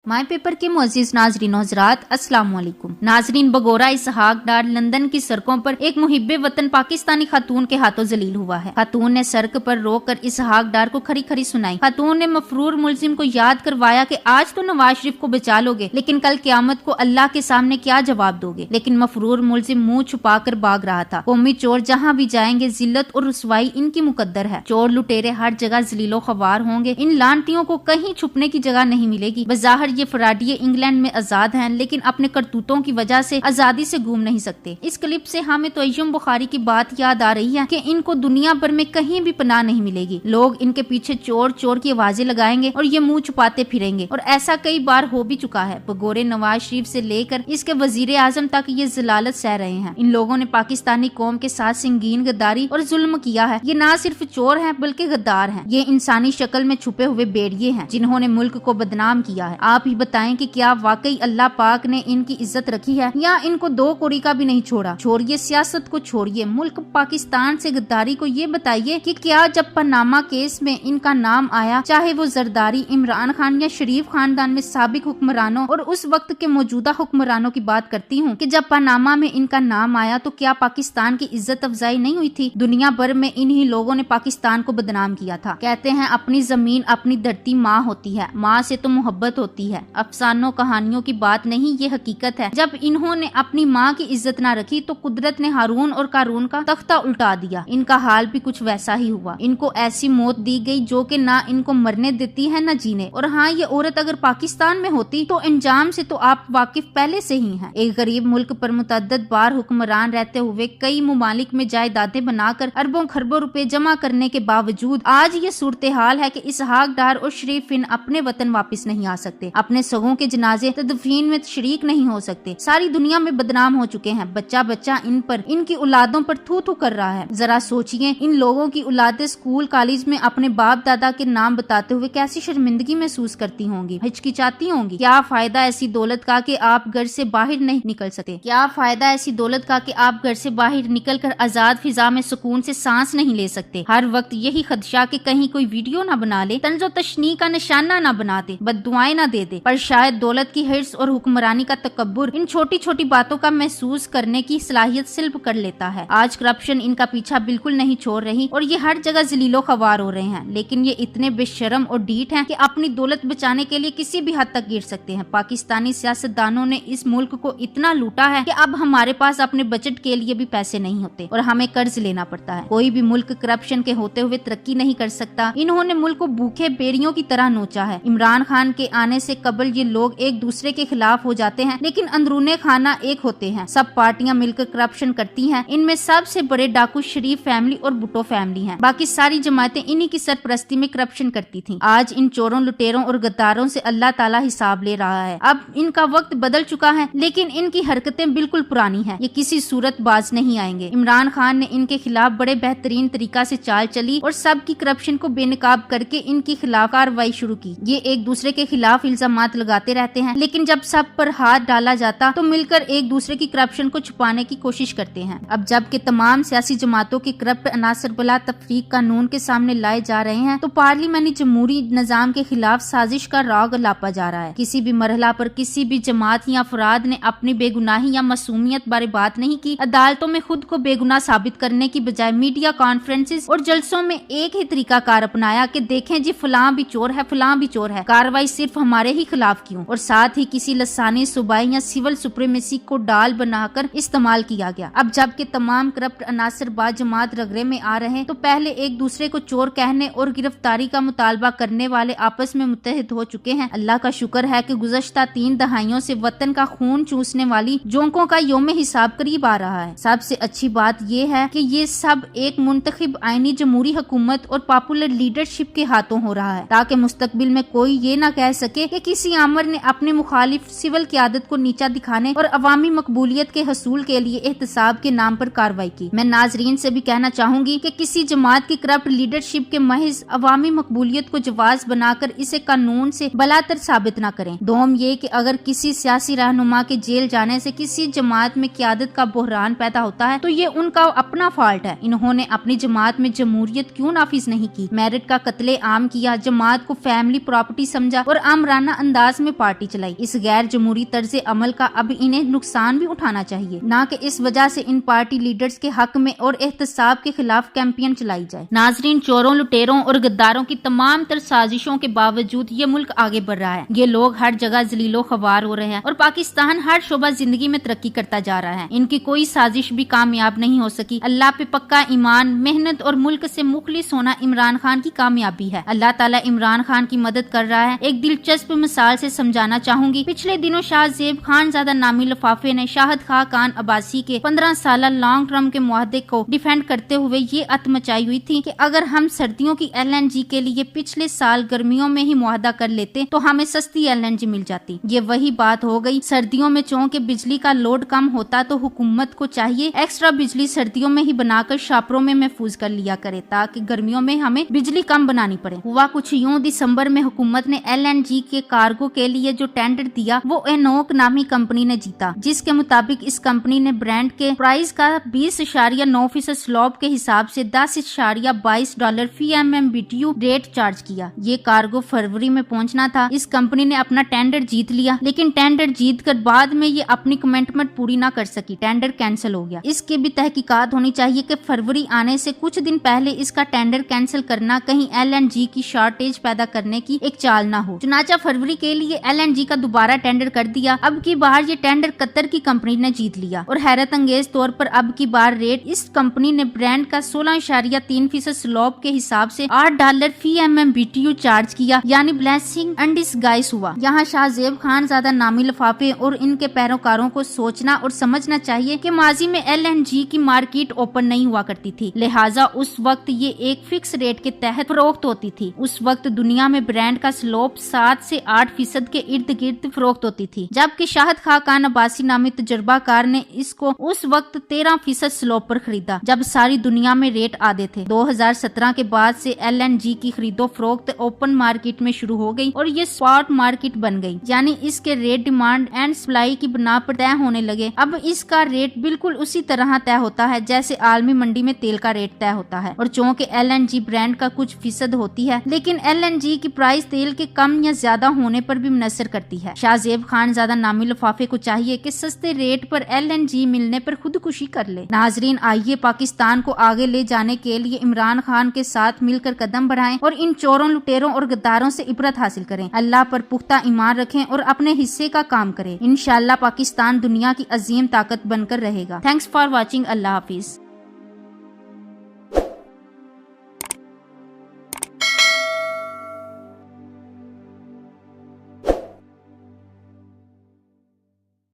My paper के मुअज़्ज़िज़ नाज़रीन हज़रात अस्सलाम वालेकुम। नाज़रीन, बगोरा इसहाक डार लंदन की सड़कों पर एक मुहिब्बे वतन पाकिस्तानी खातून के हाथों जलील हुआ है। खातून ने सड़क पर रोककर इसहाक डार को खरी खरी सुनाई। खातून ने मफरूर मुलजिम को याद करवाया कि आज तो नवाज शरीफ को बचा लोगे, लेकिन कल क़यामत को अल्लाह के सामने क्या जवाब दोगे। लेकिन मफरूर मुलजिम मुंह छुपा कर भाग रहा था। कौमी चोर जहाँ भी जाएंगे जिल्लत और रुसवाई इनकी मुकद्दर है। चोर लुटेरे हर जगह जलीलो ख्वार होंगे। इन लानतियों को कहीं छुपने की जगह नहीं मिलेगी। बज़ाहिर ये फराडिये इंग्लैंड में आजाद हैं, लेकिन अपने करतूतों की वजह से आजादी से घूम नहीं सकते। इस क्लिप से हमें तय्युम बुखारी की बात याद आ रही है कि इनको दुनिया भर में कहीं भी पनाह नहीं मिलेगी। लोग इनके पीछे चोर चोर की आवाजें लगाएंगे और ये मुंह छुपाते फिरेंगे, और ऐसा कई बार हो भी चुका है। बगोरे नवाज शरीफ से लेकर इसके वजीर आजम तक ये जलालत सह रहे हैं। इन लोगों ने पाकिस्तानी कौम के साथ संगीन गद्दारी और जुल्म किया है। ये ना सिर्फ चोर हैं बल्कि गद्दार हैं। ये इंसानी शक्ल में छुपे हुए बेड़िए हैं जिन्होंने मुल्क को बदनाम किया है। आप ही बताएं कि क्या वाकई अल्लाह पाक ने इनकी इज्जत रखी है या इनको दो कोड़ी का भी नहीं छोड़ा। छोड़िए सियासत को, छोड़िए मुल्क पाकिस्तान से गद्दारी को, ये बताइए कि क्या जब पनामा केस में इनका नाम आया, चाहे वो जरदारी, इमरान खान या शरीफ खानदान में साबिक हुक्मरानों और उस वक्त के मौजूदा हुक्मरानों की बात करती हूँ कि जब पनामा में इनका नाम आया तो क्या पाकिस्तान की इज्जत अफजाई नहीं हुई थी। दुनिया भर में इन्हीं लोगों ने पाकिस्तान को बदनाम किया था। कहते हैं अपनी जमीन अपनी धरती माँ होती है, माँ से तो मोहब्बत होती है। अफसानों कहानियों की बात नहीं, ये हकीकत है। जब इन्होंने अपनी माँ की इज्जत ना रखी तो कुदरत ने हारून और कारून का तख्ता उल्टा दिया। इनका हाल भी कुछ वैसा ही हुआ। इनको ऐसी मौत दी गई जो कि ना इनको मरने देती है ना जीने। और हाँ, ये औरत अगर पाकिस्तान में होती तो अंजाम से तो आप वाकिफ पहले से ही हैं। एक गरीब मुल्क पर मुतअद्दिद बार हुक्मरान रहते हुए कई मुमालिक में जायदादें बनाकर अरबों खरबों रुपए जमा करने के बावजूद आज ये सूरत हाल है कि इसहाक डार और शरीफिन अपने वतन वापस नहीं आ सकते। अपने सगों के जनाजे तदफीन में शरीक नहीं हो सकते। सारी दुनिया में बदनाम हो चुके हैं। बच्चा बच्चा इन पर, इनकी औलादों पर थू थू कर रहा है। जरा सोचिए, इन लोगों की औलादें स्कूल कॉलेज में अपने बाप दादा के नाम बताते हुए कैसी शर्मिंदगी महसूस करती होंगी, हिचकिचाती होंगी। क्या फायदा ऐसी दौलत का कि आप घर से बाहर नहीं निकल सकते। क्या फायदा ऐसी दौलत का कि आप घर से बाहर निकल कर आजाद फिजा में सुकून से सांस नहीं ले सकते। हर वक्त यही खदशा कि कहीं कोई वीडियो ना बना ले, तंजो तशनी का निशाना ना बना दे, बद्दुआएं ना दे दे। पर शायद दौलत की हिर्स और हुक्मरानी का तकब्बुर इन छोटी छोटी बातों का महसूस करने की सलाहियत सिल्ब कर लेता है। आज करप्शन इनका पीछा बिल्कुल नहीं छोड़ रही और ये हर जगह जलीलो ख्वार हो रहे हैं। लेकिन ये इतने बेशर्म और ढीठ हैं कि अपनी दौलत बचाने के लिए किसी भी हद तक गिर सकते हैं। पाकिस्तानी सियासतदानों ने इस मुल्क को इतना लूटा है कि अब हमारे पास अपने बजट के लिए भी पैसे नहीं होते और हमें कर्ज लेना पड़ता है। कोई भी मुल्क करप्शन के होते हुए तरक्की नहीं कर सकता। इन्होंने मुल्क को भूखे बेड़ियों की तरह नोचा है। इमरान खान के आने से कबल ये लोग एक दूसरे के खिलाफ हो जाते हैं, लेकिन अंदरूने खाना एक होते हैं। सब पार्टियां मिलकर करप्शन करती हैं। इनमें सबसे बड़े डाकू शरीफ फैमिली और भुट्टो फैमिली हैं। बाकी सारी जमातें इन्हीं की सरपरस्ती में करप्शन करती थीं। आज इन चोरों, लुटेरों और गद्दारों से अल्लाह ताला हिसाब ले रहा है। अब इनका वक्त बदल चुका है, लेकिन इनकी हरकतें बिल्कुल पुरानी हैं। ये किसी सूरत बाज नहीं आएंगे। इमरान खान ने इनके खिलाफ बड़े बेहतरीन तरीका से चाल चली और सबकी करप्शन को बेनकाब करके इनकी खिलाफ कार्रवाई शुरू की। ये एक दूसरे के खिलाफ इल्जामात लगाते रहते हैं, लेकिन जब सब पर हाथ डाला जाता तो मिलकर एक दूसरे की करप्शन को छुपाने की कोशिश करते हैं। अब जबकि तमाम सियासी जमातों के करप्ट अनासर बला तफरीक कानून के सामने लाए जा रहे हैं, तो पार्लियामानी जमहूरी निजाम के खिलाफ साजिश का राग लापा जा रहा है। किसी भी मरहला पर किसी भी जमात या अफराद ने अपनी बेगुनाही या मासूमियत बारे बात नहीं की। अदालतों में खुद को बेगुनाह साबित करने की बजाय मीडिया कॉन्फ्रेंसेस और जलसों में एक ही तरीका कार अपनाया कि देखें जी फलां भी चोर है, फलां भी चोर है, कार्रवाई सिर्फ हमारे ही खिलाफ क्यों। और साथ ही किसी लसानी सूबाई या सिविल सुप्रीमेसी को डाल बनाकर इस्तेमाल किया गया। अब जबकि तमाम करप्ट अनासर बा जमात रगड़े में आ रहे हैं, तो पहले एक दूसरे को चोर कहने और गिरफ्तारी का मुतालबा करने वाले आपस में मुत्तहिद हो चुके हैं। अल्लाह का शुक्र है कि गुज़श्ता 3 दहाइयों से वतन का खून चूसने वाली जोंकों का यौम हिसाब करीब आ रहा है। सबसे अच्छी बात यह है कि ये सब एक मुंतखब आईनी जमहूरी हुकूमत और पॉपुलर लीडरशिप के हाथों हो रहा है, ताकि मुस्तकबिल में कोई ये ना कह सके कि किसी आमर ने अपने मुखालिफ सिविल क़यादत को नीचा दिखाने और अवामी मकबूलियत के हसूल के लिए एहतसाब के नाम पर कार्रवाई की। मैं नाजरीन से भी कहना चाहूंगी कि किसी जमात की करप्ट लीडरशिप के महज अवामी मकबूलियत को जवाज बनाकर इसे कानून से बलातर साबित न करें। दोम ये कि अगर किसी सियासी रहनुमा के जेल जाने से किसी जमात में क़यादत का बहरान पैदा होता है तो ये उनका अपना फॉल्ट है। इन्होंने अपनी जमात में जमहूरियत क्यों नाफिज नहीं की, मेरिट का कत्ले आम किया, जमात को फैमिली प्रॉपर्टी समझा और आमराना जारहाना अंदाज में पार्टी चलाई। इस गैर जमहूरी तर्ज अमल का अब इन्हें नुकसान भी उठाना चाहिए, न कि इस वजह से इन पार्टी लीडर्स के हक में और एहतसाब के खिलाफ कैंपेन चलाई जाए। नाजरीन, चोरों, लुटेरों और गद्दारों की तमाम तर साजिशों के बावजूद ये मुल्क आगे बढ़ रहा है। ये लोग हर जगह जलीलो खवार हो रहे हैं और पाकिस्तान हर शोबा जिंदगी में तरक्की करता जा रहा है। इनकी कोई साजिश भी कामयाब नहीं हो सकी। अल्लाह पे पक्का ईमान, मेहनत और मुल्क से मुखलिस होना इमरान खान की कामयाबी है। अल्लाह ताला इमरान खान की मदद कर रहा है। एक दिलचस्प मिसाल से समझाना चाहूंगी। पिछले दिनों शाहजेब खानजादा नामी लिफाफे ने शाहिद खान अब्बासी के 15 साल लॉन्ग टर्म के मुआहदे को डिफेंड करते हुए ये अत मचाई हुई थी कि अगर हम सर्दियों की LNG के लिए पिछले साल गर्मियों में ही मुआहदा कर लेते तो हमें सस्ती LNG मिल जाती। ये वही बात हो गई। सर्दियों में चूंकि बिजली का लोड कम होता तो हुकूमत को चाहिए एक्स्ट्रा बिजली सर्दियों में ही बनाकर शापरों में महफूज कर लिया करे ताकि गर्मियों में हमें बिजली कम बनानी पड़े। हुआ कुछ यूं, दिसंबर में हुकूमत ने LNG के कार्गो के लिए जो टेंडर दिया वो एनोक नामी कंपनी ने जीता, जिसके मुताबिक इस कंपनी ने ब्रांड के प्राइस का 20.9% स्लॉब के हिसाब से $10.22 फी MMBTU रेट चार्ज किया। ये कार्गो फरवरी में पहुंचना था। इस कंपनी ने अपना टेंडर जीत लिया, लेकिन टेंडर जीत कर बाद में ये अपनी कमिटमेंट पूरी ना कर सकी। टेंडर कैंसिल हो गया। इसकी भी तहकीकात होनी चाहिए कि फरवरी आने से कुछ दिन पहले इसका टेंडर कैंसिल करना कहीं LNG की शॉर्टेज पैदा करने की एक चाल ना हो। चुनाचा फरवरी के लिए LNG का दोबारा टेंडर कर दिया। अब की बार ये टेंडर कतर की कंपनी ने जीत लिया और हैरत अंगेज तौर पर अब की बार रेट इस कंपनी ने ब्रांड का 16.3% स्लॉब के हिसाब से $8 फी MMBTU चार्ज किया, यानी ब्लेसिंग एंड डिसगाइज हुआ। यहाँ शाहजेब खानजादा नामी लिफाफे और इनके पैरोकारों को सोचना और समझना चाहिए कि माजी में LNG की मार्केट ओपन नहीं हुआ करती थी, लिहाजा उस वक्त ये एक फिक्स रेट के तहत फरोख्त होती थी। उस वक्त दुनिया में ब्रांड का स्लॉब 7 से 8% के इर्द गिर्द फरोख्त होती थी, जबकि शाहिद खान अब्बासी नामी तजुर्बाकार ने इसको उस वक्त 13% स्लॉब पर खरीदा जब सारी दुनिया में रेट आधे थे। 2017 के बाद से LNG की खरीदो फरोख्त ओपन मार्केट में शुरू हो गई और ये स्पॉट मार्केट बन गई, यानी इसके रेट डिमांड एंड सप्लाई की बिना पर तय होने लगे। अब इसका रेट बिल्कुल उसी तरह तय होता है जैसे आलमी मंडी में तेल का रेट तय होता है। और चूंकि LNG ब्रांड का कुछ फीसद होती है, लेकिन LNG की प्राइस तेल के कम या ज्यादा होने पर भी मुनसर करती है। शाहजेब खानजादा नामी लिफाफे को चाहिए कि सस्ते रेट पर LNG मिलने पर खुदकुशी कर ले। नाजरीन, आइए पाकिस्तान को आगे ले जाने के लिए इमरान खान के साथ मिलकर कदम बढ़ाएं और इन चोरों, लुटेरों और गद्दारों से इबरत हासिल करें। अल्लाह पर पुख्ता ईमान रखें और अपने हिस्से का काम करें। इंशाअल्लाह पाकिस्तान दुनिया की अजीम ताकत बनकर रहेगा। Thanks for watching. Allah Hafiz.